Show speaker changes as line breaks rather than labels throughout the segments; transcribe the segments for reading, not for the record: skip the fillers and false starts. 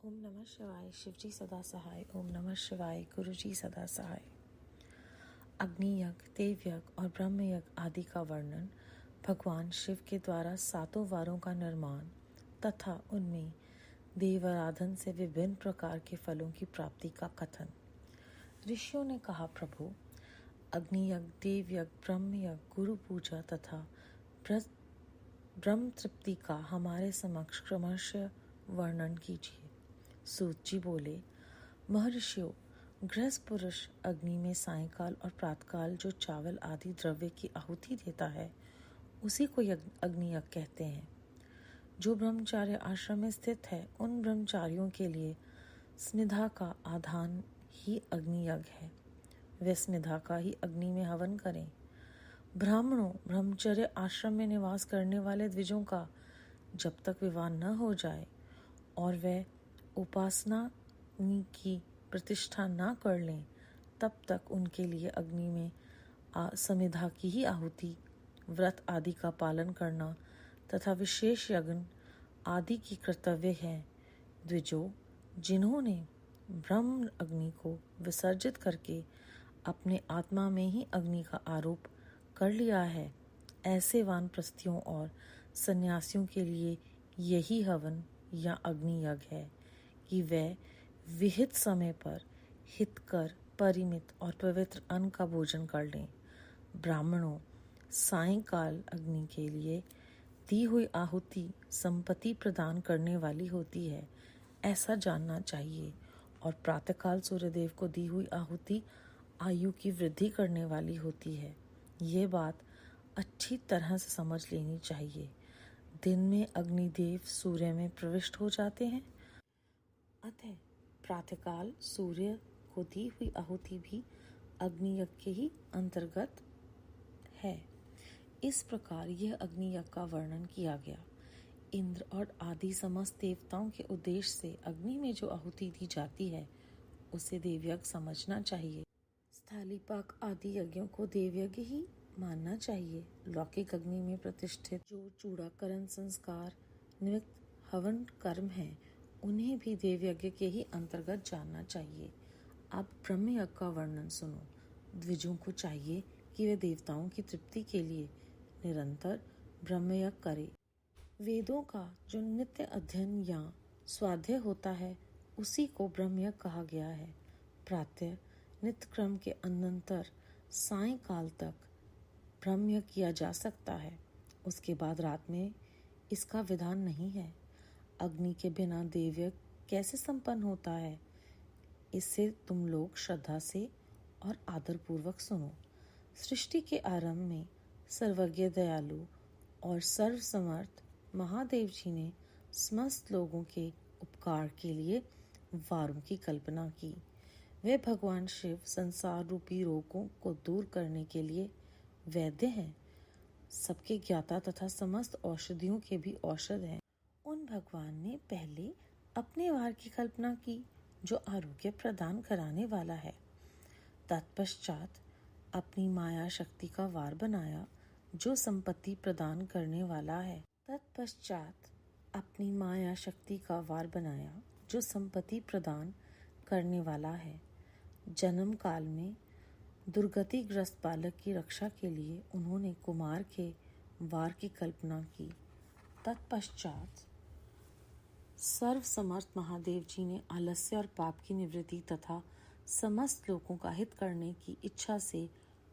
ओम नमः शिवाय। शिवजी सदा सहाय। ओम नमः शिवाय। गुरुजी सदा सहाय। अग्नि यज्ञ, देव यज्ञ और ब्रह्म यज्ञ आदि का वर्णन, भगवान शिव के द्वारा 7 वारों का निर्माण तथा उनमें देव आराधन से विभिन्न प्रकार के फलों की प्राप्ति का कथन। ऋषियों ने कहा, प्रभु, अग्नि यज्ञ, देव यज्ञ, ब्रह्म यज्ञ, गुरु पूजा तथा ब्रह्म तृप्ति का हमारे समक्ष क्रमशः वर्णन कीजिए। सूत जी बोले, महर्षियों, गृहस्थ पुरुष अग्नि में सायंकाल और प्रातःकाल जो चावल आदि द्रव्य की आहुति देता है उसी को अग्नि यज्ञ कहते हैं। जो ब्रह्मचार्य आश्रम में स्थित है उन ब्रह्मचारियों के लिए स्मिधा का आधान ही अग्नि यज्ञ है। वे स्मिधा का ही अग्नि में हवन करें। ब्राह्मणों, ब्रह्मचर्य आश्रम में निवास करने वाले द्विजों का जब तक विवाह न हो जाए और वे उपासना की प्रतिष्ठा न कर लें तब तक उनके लिए अग्नि में समिधा की ही आहुति, व्रत आदि का पालन करना तथा विशेष यज्ञ आदि की कर्तव्य है। द्विजों, जिन्होंने ब्रह्म अग्नि को विसर्जित करके अपने आत्मा में ही अग्नि का आरोप कर लिया है, ऐसे वानप्रस्थियों और सन्यासियों के लिए यही हवन या अग्नि यज्ञ है कि वे विहित समय पर हितकर, परिमित और पवित्र अन्न का भोजन कर लें। ब्राह्मणों, सायंकाल अग्नि के लिए दी हुई आहुति संपत्ति प्रदान करने वाली होती है, ऐसा जानना चाहिए, और प्रातःकाल सूर्यदेव को दी हुई आहुति आयु की वृद्धि करने वाली होती है। ये बात अच्छी तरह से समझ लेनी चाहिए। दिन में अग्निदेव सूर्य में प्रविष्ट हो जाते हैं, अतः प्रातःकाल सूर्य को दी हुई आहुति भी अग्नि यज्ञ के ही अंतर्गत है। इस प्रकार यह अग्नि यज्ञ का वर्णन किया गया। इंद्र और आदि समस्त देवताओं के उद्देश्य से अग्नि में जो आहुति दी जाती है उसे देवयज्ञ समझना चाहिए। स्थालीपाक आदि यज्ञों को देवयज्ञ ही मानना चाहिए। लौकिक अग्नि में प्रतिष्ठित जो चूड़ाकरण संस्कार निमित्त हवन कर्म है उन्हें भी देवयज्ञ के ही अंतर्गत जानना चाहिए। अब ब्रह्म यज्ञ का वर्णन सुनो। द्विजों को चाहिए कि वे देवताओं की तृप्ति के लिए निरंतर ब्रह्म यज्ञ करें। वेदों का जो नित्य अध्ययन या स्वाध्याय होता है उसी को ब्रह्म यज्ञ कहा गया है। प्रातः नित्य क्रम के अनंतर सायंकाल तक ब्रह्म यज्ञ किया जा सकता है। उसके बाद रात में इसका विधान नहीं है। अग्नि के बिना देवयज्ञ कैसे संपन्न होता है, इससे तुम लोग श्रद्धा से और आदर पूर्वक सुनो। सृष्टि के आरंभ में सर्वज्ञ, दयालु और सर्वसमर्थ महादेव जी ने समस्त लोगों के उपकार के लिए वारों की कल्पना की। वे भगवान शिव संसार रूपी रोगों को दूर करने के लिए वैद्य हैं, सबके ज्ञाता तथा समस्त औषधियों के भी औषध हैं। उन भगवान ने पहले अपने वार की कल्पना की जो आरोग्य प्रदान कराने वाला है। तत्पश्चात अपनी माया शक्ति का वार बनाया जो संपत्ति प्रदान करने वाला है। तत्पश्चात अपनी माया शक्ति का वार बनाया जो संपत्ति प्रदान करने वाला है। जन्म काल में दुर्गतिग्रस्त बालक की रक्षा के लिए उन्होंने कुमार के वार की कल्पना की। तत्पश्चात सर्वसमर्थ महादेव जी ने आलस्य और पाप की निवृत्ति तथा समस्त लोगों का हित करने की इच्छा से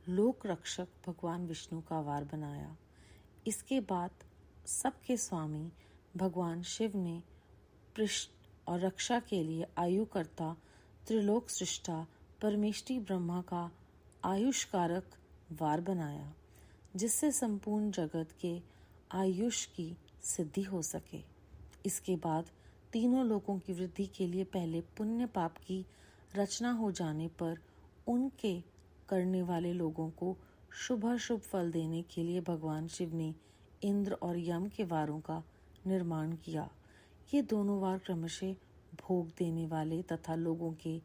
लोक रक्षक भगवान विष्णु का वार बनाया। इसके बाद सबके स्वामी भगवान शिव ने पृष्ठ और रक्षा के लिए आयुकर्ता त्रिलोक सृष्टा परमेष्टि ब्रह्मा का आयुष्कारक वार बनाया, जिससे संपूर्ण जगत के आयुष की सिद्धि हो सके। इसके बाद तीनों लोकों की वृद्धि के लिए पहले पुण्य पाप की रचना हो जाने पर उनके करने वाले लोगों को शुभ फल देने के लिए भगवान शिव ने इंद्र और यम के वारों का निर्माण किया। ये दोनों वार क्रमशः भोग देने वाले तथा लोगों के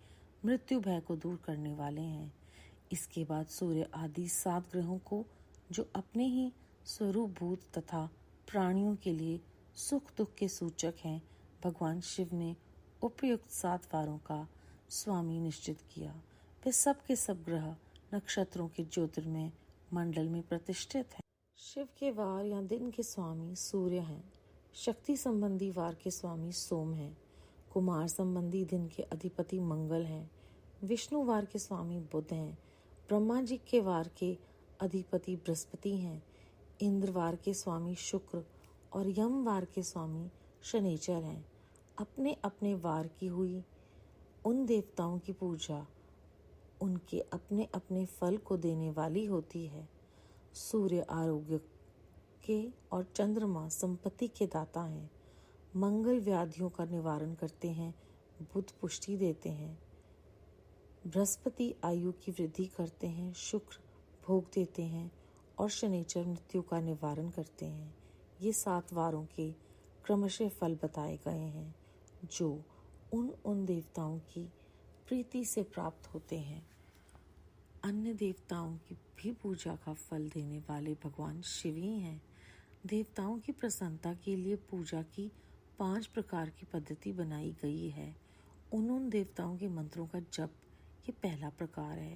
मृत्यु भय को दूर करने वाले हैं। इसके बाद सूर्य आदि 7 ग्रहों को जो अपने ही स्वरूप भूत तथा प्राणियों के लिए सुख दुख के सूचक हैं, भगवान शिव ने उपयुक्त 7 वारों का स्वामी निश्चित किया। वे सब के सब ग्रह नक्षत्रों के ज्योतिर्मय मंडल में प्रतिष्ठित हैं। शिव के वार या दिन के स्वामी सूर्य हैं। शक्ति संबंधी वार के स्वामी सोम हैं। कुमार संबंधी दिन के अधिपति मंगल हैं। विष्णु वार के स्वामी बुध हैं। ब्रह्मा जी के वार के अधिपति बृहस्पति हैं। इंद्र वार के स्वामी शुक्र और यम वार के स्वामी शनिचर हैं। अपने अपने वार की हुई उन देवताओं की पूजा उनके अपने अपने फल को देने वाली होती है। सूर्य आरोग्य के और चंद्रमा संपत्ति के दाता हैं। मंगल व्याधियों का निवारण करते हैं। बुध पुष्टि देते हैं। बृहस्पति आयु की वृद्धि करते हैं। शुक्र भोग देते हैं और शनिचर मृत्यु का निवारण करते हैं। ये 7 वारों के क्रमशः फल बताए गए हैं जो उन देवताओं की प्रीति से प्राप्त होते हैं। अन्य देवताओं की भी पूजा का फल देने वाले भगवान शिव ही हैं। देवताओं की प्रसन्नता के लिए पूजा की 5 प्रकार की पद्धति बनाई गई है। उन देवताओं के मंत्रों का जप ये पहला प्रकार है।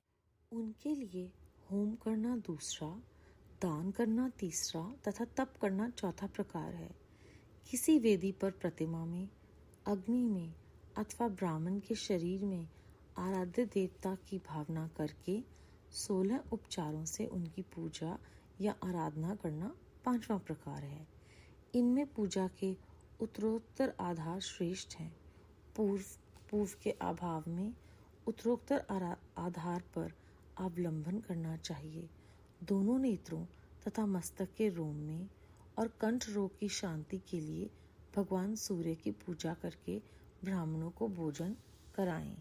उनके लिए होम करना दूसरा, दान करना तीसरा तथा तप करना चौथा प्रकार है। किसी वेदी पर प्रतिमा में, अग्नि में अथवा ब्राह्मण के शरीर में आराध्य देवता की भावना करके 16 उपचारों से उनकी पूजा या आराधना करना 5वां प्रकार है। इनमें पूजा के उत्तरोत्तर आधार श्रेष्ठ हैं। पूर्व के अभाव में उत्तरोत्तर आधार पर अवलंबन करना चाहिए। दोनों नेत्रों तथा मस्तक के रोम में और कंठ रोग की शांति के लिए भगवान सूर्य की पूजा करके ब्राह्मणों को भोजन कराएं।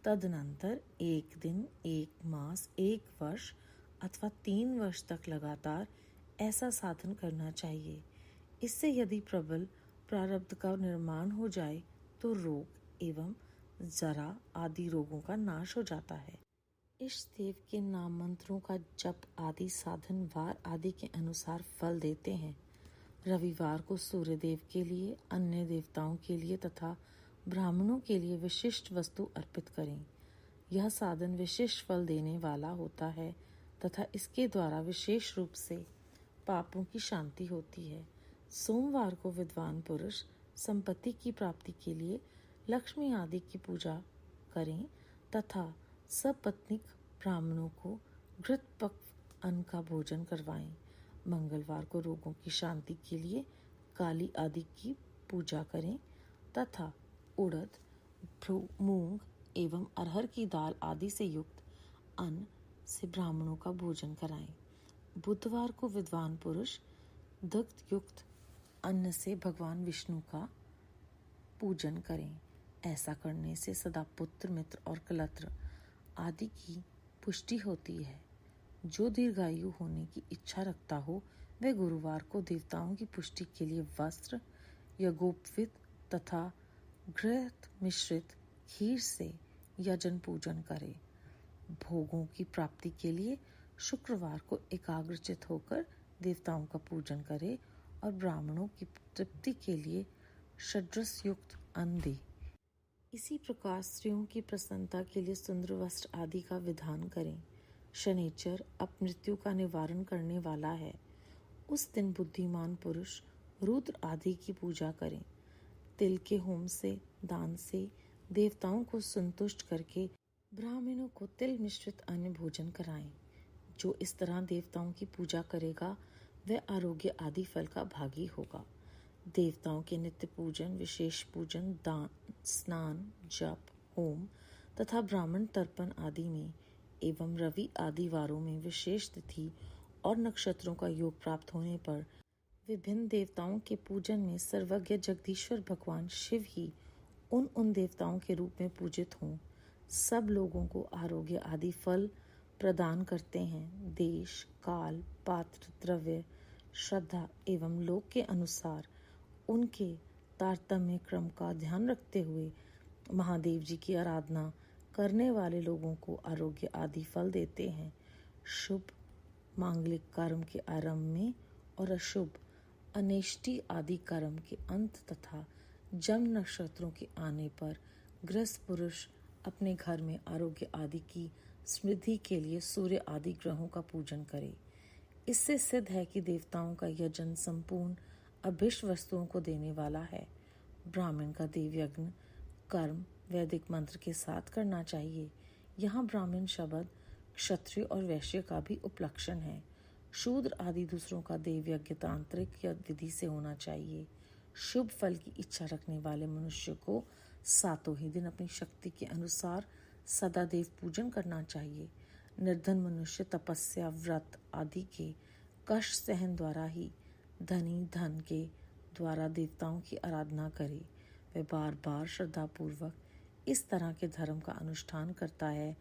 तदनंतर 1 दिन, 1 मास, 1 वर्ष अथवा 3 वर्ष तक लगातार ऐसा साधन करना चाहिए। इससे यदि प्रबल प्रारब्ध का निर्माण हो जाए तो रोग एवं जरा आदि रोगों का नाश हो जाता है। इष्ट देव के नाम मंत्रों का जप आदि साधन वार आदि के अनुसार फल देते हैं। रविवार को सूर्य देव के लिए, अन्य देवताओं के लिए तथा ब्राह्मणों के लिए विशिष्ट वस्तु अर्पित करें। यह साधन विशिष्ट फल देने वाला होता है तथा इसके द्वारा विशेष रूप से पापों की शांति होती है। सोमवार को विद्वान पुरुष संपत्ति की प्राप्ति के लिए लक्ष्मी आदि की पूजा करें तथा सपत्नीक ब्राह्मणों को घृत पक्व अन्न का भोजन करवाएं। मंगलवार को रोगों की शांति के लिए काली आदि की पूजा करें तथा उड़द, मूंग एवं अरहर की दाल आदि से युक्त अन्न से ब्राह्मणों का भोजन कराएं। बुधवार को विद्वान पुरुष दुग्ध युक्त अन्न से भगवान विष्णु का पूजन करें। ऐसा करने से सदा पुत्र, मित्र और कलत्र आदि की पुष्टि होती है। जो दीर्घायु होने की इच्छा रखता हो वह गुरुवार को देवताओं की पुष्टि के लिए वस्त्र, यज्ञोपवीत तथा घृत मिश्रित खीर से यजन पूजन करे। भोगों की प्राप्ति के लिए शुक्रवार को एकाग्रचित होकर देवताओं का पूजन करे और ब्राह्मणों की तृप्ति के लिए षड्रस युक्त अन्न दे। इसी प्रकार स्त्रियों की प्रसन्नता के लिए सुंदर वस्त्र आदि का विधान करें। शनिचर अपमृत्यु का निवारण करने वाला है। उस दिन बुद्धिमान पुरुष रुद्र आदि की पूजा करें। तिल के होम से, दान से देवताओं को संतुष्ट करके ब्राह्मणों को तिल मिश्रित अन्न भोजन कराएं। जो इस तरह देवताओं की पूजा करेगा वह आरोग्य आदि फल का भागी होगा। देवताओं के नित्य पूजन, विशेष पूजन, दान, स्नान, जप, होम तथा ब्राह्मण तर्पण आदि में एवं रवि आदि वारों में विशेष तिथि और नक्षत्रों का योग प्राप्त होने पर विभिन्न देवताओं के पूजन में सर्वज्ञ जगदीश्वर भगवान शिव ही उन देवताओं के रूप में पूजित हों। सब लोगों को आरोग्य आदि फल प्रदान करते हैं। देश, काल, पात्र, द्रव्य, श्रद्धा एवं लोक के अनुसार उनके तारतम्य क्रम का ध्यान रखते हुए महादेव जी की आराधना करने वाले लोगों को आरोग्य आदि फल देते हैं। शुभ मांगलिक कर्म के आरंभ में और अशुभ अनेष्टि आदि कर्म के अंत तथा जम नक्षत्रों के आने पर गृहस्थ पुरुष अपने घर में आरोग्य आदि की समृद्धि के लिए सूर्य आदि ग्रहों का पूजन करे। इससे सिद्ध है कि देवताओं का यजन संपूर्ण अभिष्ट वस्तुओं को देने वाला है। ब्राह्मण का देवयज्ञ कर्म वैदिक मंत्र के साथ करना चाहिए। यहाँ ब्राह्मण शब्द क्षत्रिय और वैश्य का भी उपलक्षण है। शूद्र आदि दूसरों का देवयज्ञ तांत्रिक या विधि से होना चाहिए। शुभ फल की इच्छा रखने वाले मनुष्य को सातों ही दिन अपनी शक्ति के अनुसार सदा देव पूजन करना चाहिए। निर्धन मनुष्य तपस्या व्रत आदि के कष्ट सहन द्वारा ही धनी धन के द्वारा देवताओं की आराधना करे। वह बार बार श्रद्धा पूर्वक इस तरह के धर्म का अनुष्ठान करता है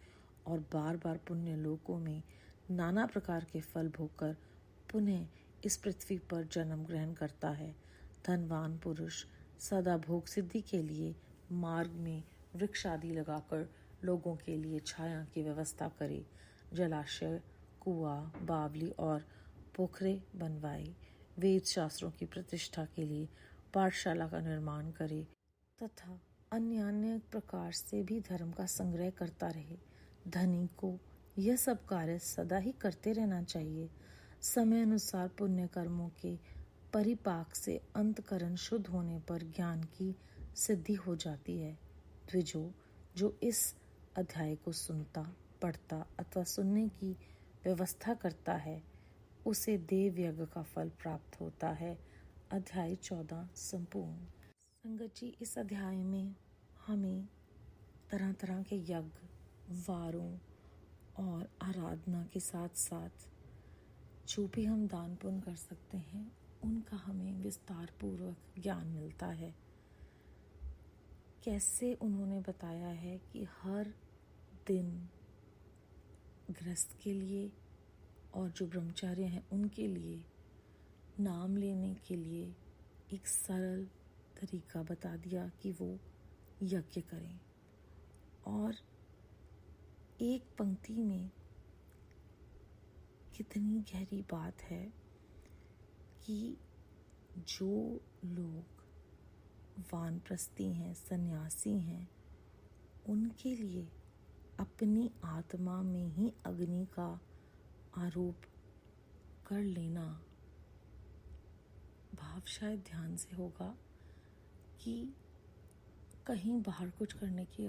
और बार बार पुण्य लोकों में नाना प्रकार के फल भोगकर पुनः इस पृथ्वी पर जन्म ग्रहण करता है। धनवान पुरुष सदा भोग सिद्धि के लिए मार्ग में वृक्ष आदि लगाकर लोगों के लिए छाया की व्यवस्था करे। जलाशय कुआं बावली और पोखरे बनवाए। वेद शास्त्रों की प्रतिष्ठा के लिए पाठशाला का निर्माण करे तथा अन्य प्रकार से भी धर्म का संग्रह करता रहे। धनी को यह सब कार्य सदा ही करते रहना चाहिए। समय अनुसार पुण्य कर्मों के परिपाक से अंतकरण शुद्ध होने पर ज्ञान की सिद्धि हो जाती है। द्विजो जो इस अध्याय को सुनता पढ़ता अथवा सुनने की व्यवस्था करता है उसे देव यज्ञ का फल प्राप्त होता है। अध्याय 14 संपूर्ण। संगत जी, इस अध्याय में हमें तरह तरह के यज्ञ वारों और आराधना के साथ साथ जो भी हम दान पुण्य कर सकते हैं उनका हमें विस्तार पूर्वक ज्ञान मिलता है। कैसे उन्होंने बताया है कि हर दिन गृहस्थ के लिए और जो ब्रह्मचार्य हैं उनके लिए नाम लेने के लिए एक सरल तरीका बता दिया कि वो यज्ञ करें। और एक पंक्ति में कितनी गहरी बात है कि जो लोग वानप्रस्थी हैं, सन्यासी हैं, उनके लिए अपनी आत्मा में ही अग्नि का आरोप कर लेना, भाव शायद ध्यान से होगा कि कहीं बाहर कुछ करने की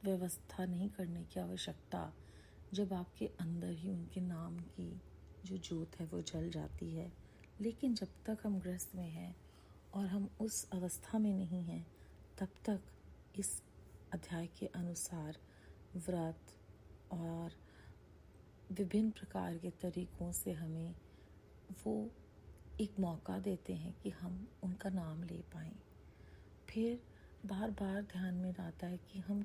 व्यवस्था नहीं करने की आवश्यकता, जब आपके अंदर ही उनके नाम की जो ज्योत है वो जल जाती है। लेकिन जब तक हम गृहस्थ में हैं और हम उस अवस्था में नहीं हैं, तब तक इस अध्याय के अनुसार व्रत और विभिन्न प्रकार के तरीकों से हमें वो एक मौका देते हैं कि हम उनका नाम ले पाएं। फिर बार बार ध्यान में आता है कि हम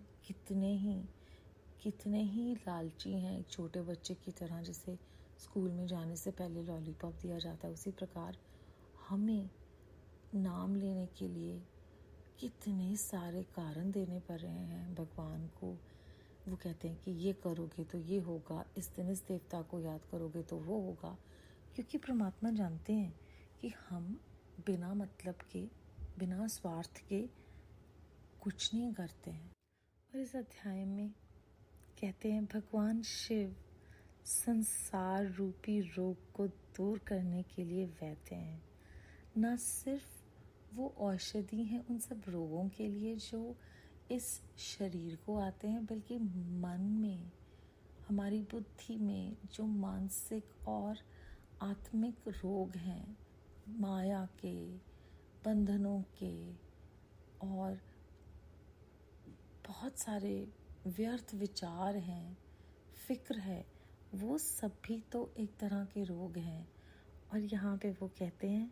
कितने ही लालची हैं। एक छोटे बच्चे की तरह जैसे स्कूल में जाने से पहले लॉलीपॉप दिया जाता है, उसी प्रकार हमें नाम लेने के लिए कितने सारे कारण देने पड़ रहे हैं भगवान को। वो कहते हैं कि ये करोगे तो ये होगा, इस दिन इस देवता को याद करोगे तो वो होगा, क्योंकि परमात्मा जानते हैं कि हम बिना मतलब के, बिना स्वार्थ के कुछ नहीं करते हैं। और इस अध्याय में कहते हैं भगवान शिव संसार रूपी रोग को दूर करने के लिए वैद्य हैं। न सिर्फ वो औषधि हैं उन सब रोगों के लिए जो इस शरीर को आते हैं, बल्कि मन में, हमारी बुद्धि में जो मानसिक और आत्मिक रोग हैं, माया के, बंधनों के और बहुत सारे व्यर्थ विचार हैं, फिक्र है, वो सब भी तो एक तरह के रोग हैं। और यहाँ पे वो कहते हैं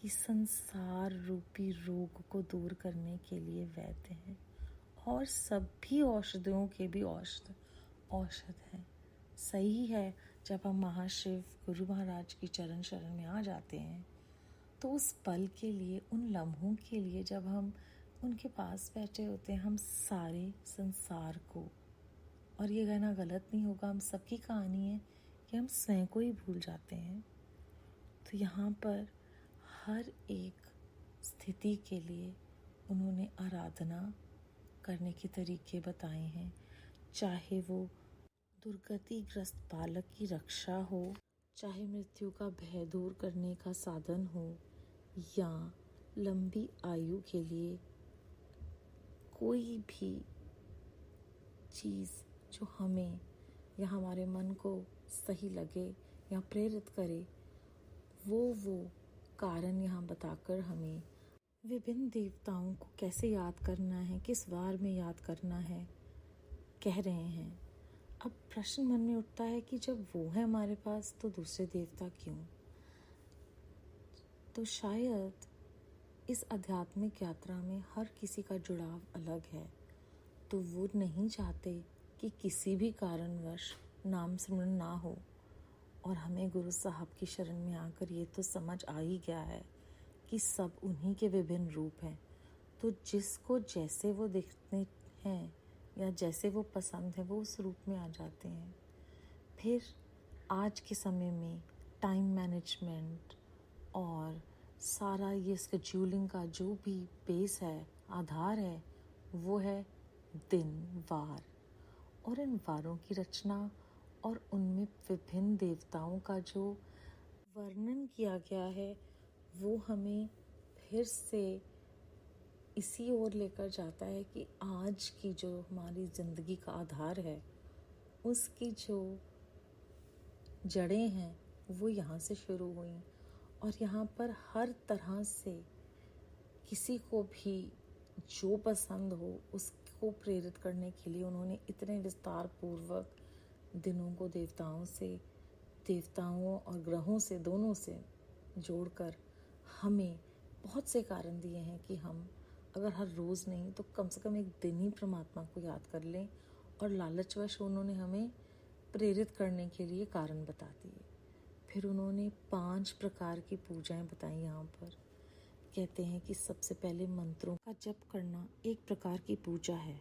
कि संसार रूपी रोग को दूर करने के लिए वैद्य हैं और सभी औषधियों के भी औषध हैं। सही है, जब हम महाशिव गुरु महाराज की चरण शरण में आ जाते हैं तो उस पल के लिए, उन लम्हों के लिए जब हम उनके पास बैठे होते हैं, हम सारे संसार को, और ये कहना गलत नहीं होगा, हम सबकी कहानी है कि हम स्वयं को ही भूल जाते हैं। तो यहाँ पर हर एक स्थिति के लिए उन्होंने आराधना करने के तरीके बताए हैं, चाहे वो दुर्गतिग्रस्त बालक की रक्षा हो, चाहे मृत्यु का भय दूर करने का साधन हो, या लंबी आयु के लिए कोई भी चीज़ जो हमें या हमारे मन को सही लगे या प्रेरित करे, वो कारण यहाँ बताकर हमें विभिन्न देवताओं को कैसे याद करना है, किस वार में याद करना है, कह रहे हैं। अब प्रश्न मन में उठता है कि जब वो है हमारे पास तो दूसरे देवता क्यों? तो शायद इस आध्यात्मिक यात्रा में हर किसी का जुड़ाव अलग है, तो वो नहीं चाहते कि किसी भी कारणवश नाम स्मरण ना हो। और हमें गुरु साहब की शरण में आकर ये तो समझ आ ही गया है कि सब उन्हीं के विभिन्न रूप हैं, तो जिसको जैसे वो दिखते हैं या जैसे वो पसंद है वो उस रूप में आ जाते हैं। फिर आज के समय में टाइम मैनेजमेंट और सारा ये स्केड्यूलिंग का जो भी बेस है, आधार है, वो है दिन, वार। और इन वारों की रचना और उनमें विभिन्न देवताओं का जो वर्णन किया गया है, वो हमें फिर से इसी ओर लेकर जाता है कि आज की जो हमारी ज़िंदगी का आधार है, उसकी जो जड़ें हैं वो यहाँ से शुरू हुई। और यहाँ पर हर तरह से किसी को भी जो पसंद हो उसको प्रेरित करने के लिए उन्होंने इतने विस्तार पूर्वक दिनों को देवताओं और ग्रहों से, दोनों से जोड़कर हमें बहुत से कारण दिए हैं कि हम अगर हर रोज़ नहीं तो कम से कम एक दिन ही परमात्मा को याद कर लें। और लालचवश उन्होंने हमें प्रेरित करने के लिए कारण बता दिए। फिर उन्होंने 5 प्रकार की पूजाएं बताई। यहाँ पर कहते हैं कि सबसे पहले मंत्रों का जप करना एक प्रकार की पूजा है,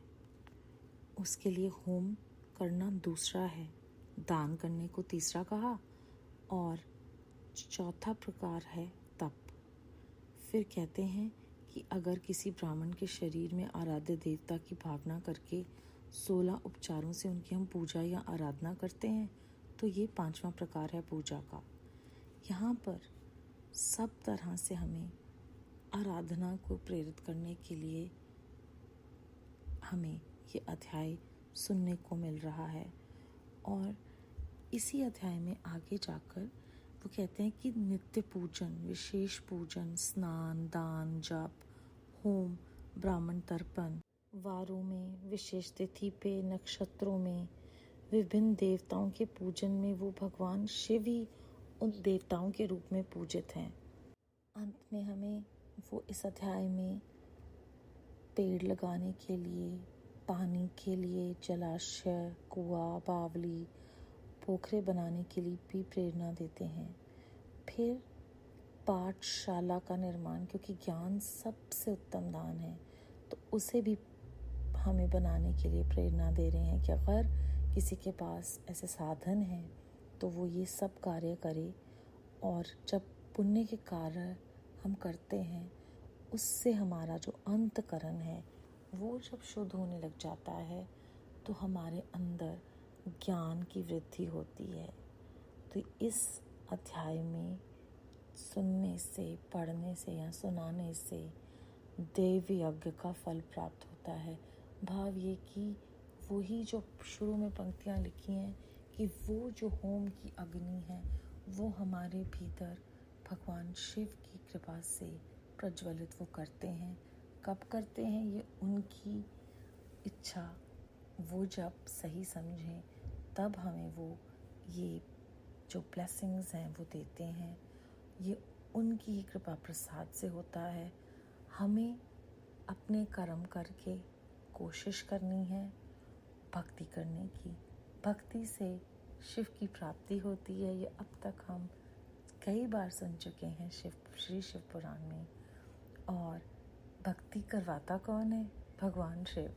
उसके लिए होम करना दूसरा है, दान करने को तीसरा कहा, और चौथा प्रकार है तप। फिर कहते हैं कि अगर किसी ब्राह्मण के शरीर में आराध्य देवता की भावना करके 16 उपचारों से उनकी हम पूजा या आराधना करते हैं तो ये 5वां प्रकार है पूजा का। यहाँ पर सब तरह से हमें आराधना को प्रेरित करने के लिए हमें ये अध्याय सुनने को मिल रहा है। और इसी अध्याय में आगे जाकर वो कहते हैं कि नित्य पूजन, विशेष पूजन, स्नान, दान, जप, होम, ब्राह्मण तर्पण, वारों में, विशेष तिथि पे, नक्षत्रों में, विभिन्न देवताओं के पूजन में वो भगवान शिव ही उन देवताओं के रूप में पूजित हैं। अंत में हमें वो इस अध्याय में पेड़ लगाने के लिए, पानी के लिए जलाशय, कुआं, बावली, पोखरे बनाने के लिए भी प्रेरणा देते हैं। फिर पाठशाला का निर्माण, क्योंकि ज्ञान सबसे उत्तम दान है, तो उसे भी हमें बनाने के लिए प्रेरणा दे रहे हैं कि अगर किसी के पास ऐसे साधन हैं तो वो ये सब कार्य करे। और जब पुण्य के कार्य हम करते हैं उससे हमारा जो अंतकरण है वो जब शुद्ध होने लग जाता है तो हमारे अंदर ज्ञान की वृद्धि होती है। तो इस अध्याय में सुनने से, पढ़ने से या सुनाने से देव यज्ञ का फल प्राप्त होता है। भाव ये कि वही जो शुरू में पंक्तियाँ लिखी हैं कि वो जो होम की अग्नि है वो हमारे भीतर भगवान शिव की कृपा से प्रज्वलित वो करते हैं। कब करते हैं ये उनकी इच्छा, वो जब सही समझें तब हमें वो ये जो ब्लेसिंग्स हैं वो देते हैं। ये उनकी ही कृपा प्रसाद से होता है। हमें अपने कर्म करके कोशिश करनी है भक्ति करने की। भक्ति से शिव की प्राप्ति होती है। ये अब तक हम कई बार सुन चुके हैं श्री शिव पुराण में। और भक्ति करवाता कौन है? भगवान शिव।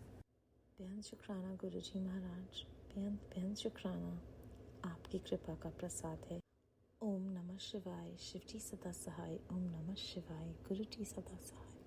बेहद शुक्राना गुरुजी महाराज, बेहद शुक्राना, आपकी कृपा का प्रसाद है। ओम नमः शिवाय। शिवजी सदा सहाय। ओम नमः शिवाय। गुरुजी सदा सहाय।